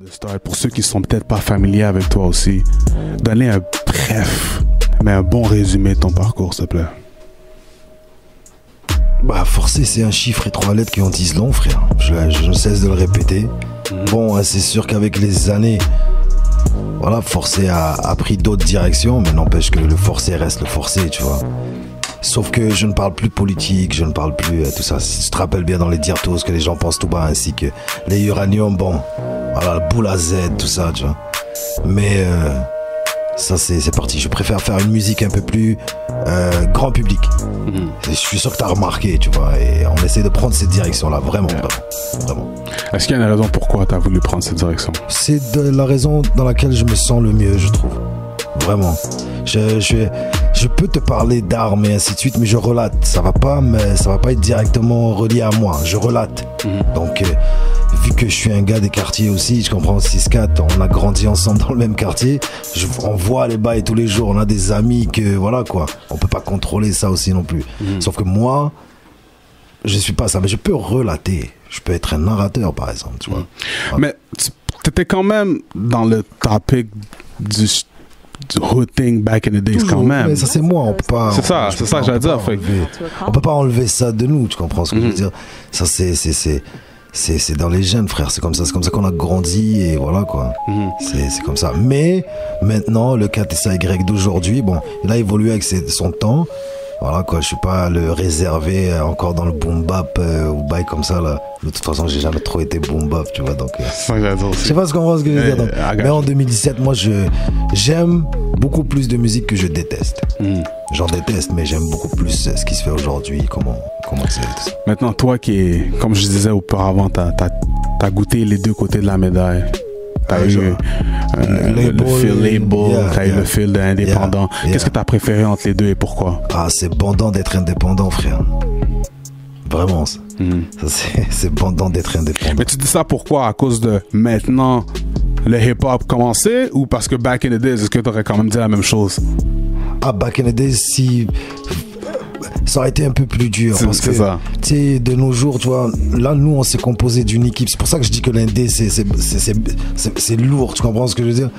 De start, pour ceux qui sont peut-être pas familiers avec toi aussi, donner un bref, mais un bon résumé de ton parcours, s'il te plaît. Bah, forcer, c'est un chiffre et 3 lettres qui en disent long, frère. Je ne cesse de le répéter. Bon, c'est sûr qu'avec les années, voilà, forcer a pris d'autres directions, mais n'empêche que le forcer reste le forcer, tu vois. Sauf que je ne parle plus politique, je ne parle plus tout ça. Si tu te rappelles bien dans les dirtos que les gens pensent tout bas, ainsi que les uraniums, bon, voilà, le boule à Z, tout ça, tu vois. Mais ça, c'est parti. Je préfère faire une musique un peu plus grand public. Je suis sûr que tu as remarqué, tu vois. Et on essaie de prendre cette direction-là, vraiment, vraiment. Est-ce qu'il y a une raison pourquoi tu as voulu prendre cette direction? C'est la raison dans laquelle je me sens le mieux, je trouve. Vraiment. Je peux te parler d'armes et ainsi de suite, mais je relate. Ça va pas être directement relié à moi. Je relate. Donc, vu que je suis un gars des quartiers aussi, je comprends 6-4, on a grandi ensemble dans le même quartier. On voit les bails tous les jours. On a des amis que, voilà quoi. On peut pas contrôler ça aussi non plus. Sauf que moi, je suis pas ça, mais je peux relater. Je peux être un narrateur, par exemple, tu vois. Mais tu étais quand même dans le topic du hood thing back in the days. Toujours, quand même. Mais ça c'est moi, on peut pas. C'est ça que j'allais dire. On peut pas enlever ça de nous, tu comprends ce que je veux dire. Ça c'est dans les gènes, frère. C'est comme ça qu'on a grandi et voilà quoi. C'est comme ça. Mais maintenant le KTSY d'aujourd'hui, bon, il a évolué avec son temps. Voilà quoi, je suis pas le réservé encore dans le boom bap ou bail comme ça là. De toute façon, j'ai jamais trop été boom bap, tu vois. Donc, je sais pas ce qu'on ce que je veux dire. Donc, mais en 2017, moi, j'aime beaucoup plus de musique que je déteste. J'en déteste, mais j'aime beaucoup plus ce qui se fait aujourd'hui, comment c'est. Maintenant, toi comme je disais auparavant, t'as goûté les deux côtés de la médaille. T'as eu le feel label, t'as eu le feel indépendant. Qu'est-ce que t'as préféré entre les deux et pourquoi? Ah, c'est bandant d'être indépendant, frère. Vraiment, ça. C'est bandant d'être indépendant. Mais tu dis ça pourquoi? À cause de maintenant, le hip-hop commençait ou parce que back in the days, est-ce que t'aurais quand même dit la même chose? Ah, back in the days, si... ça aurait été un peu plus dur parce que tu sais, de nos jours, tu vois, là nous on s'est composé d'une équipe. C'est pour ça que je dis que l'indé c'est lourd, tu comprends ce que je veux dire?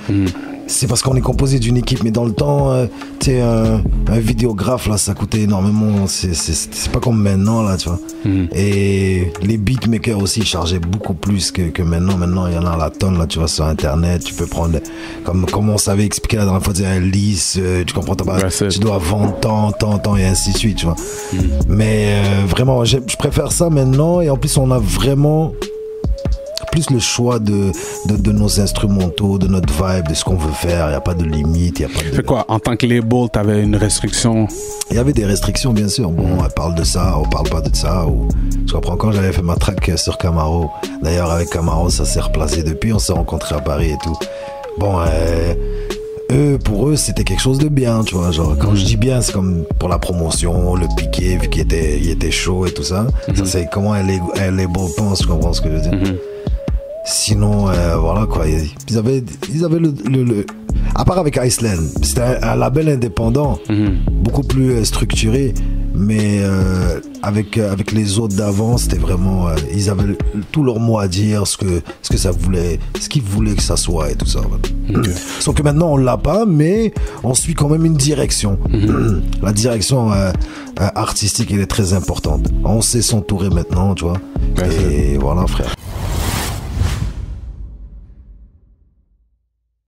C'est parce qu'on est composé d'une équipe, mais dans le temps, tu sais, un vidéographe là, ça coûtait énormément. C'est pas comme maintenant là, tu vois. Et les beatmakers aussi chargeaient beaucoup plus que maintenant. Maintenant, il y en a à la tonne là, tu vois, sur internet. Tu peux prendre, comme on savait expliquer la dernière fois, un lisse, tu comprends, tu dois vendre tant et ainsi de suite, tu vois. Mais vraiment, je préfère ça maintenant. Et en plus, on a vraiment plus le choix de nos instrumentaux, de notre vibe, de ce qu'on veut faire. Il n'y a pas de limite. C'est quoi, en tant que label, tu avais une restriction? Il y avait des restrictions, bien sûr. Bon, on parle de ça, on parle pas de ça. Je comprends, quand j'avais fait ma track sur Camaro, d'ailleurs avec Camaro, ça s'est replacé depuis, on s'est rencontrés à Paris et tout. Bon, pour eux, c'était quelque chose de bien, tu vois. Genre, quand je dis bien, c'est comme pour la promotion, le piqué, vu qu'il était chaud et tout ça. Ça, c'est comment un label pense, tu comprends ce que je veux dire. Sinon, voilà quoi, ils avaient le à part avec Iceland, c'était un label indépendant, beaucoup plus structuré, mais avec les autres d'avant, c'était vraiment, ils avaient tout leur mot à dire, ce que ça voulait, ce qu'ils voulaient que ça soit et tout ça. Sauf que maintenant on l'a pas, mais on suit quand même une direction. La direction artistique, elle est très importante. On sait s'entourer maintenant, tu vois. Et voilà, frère.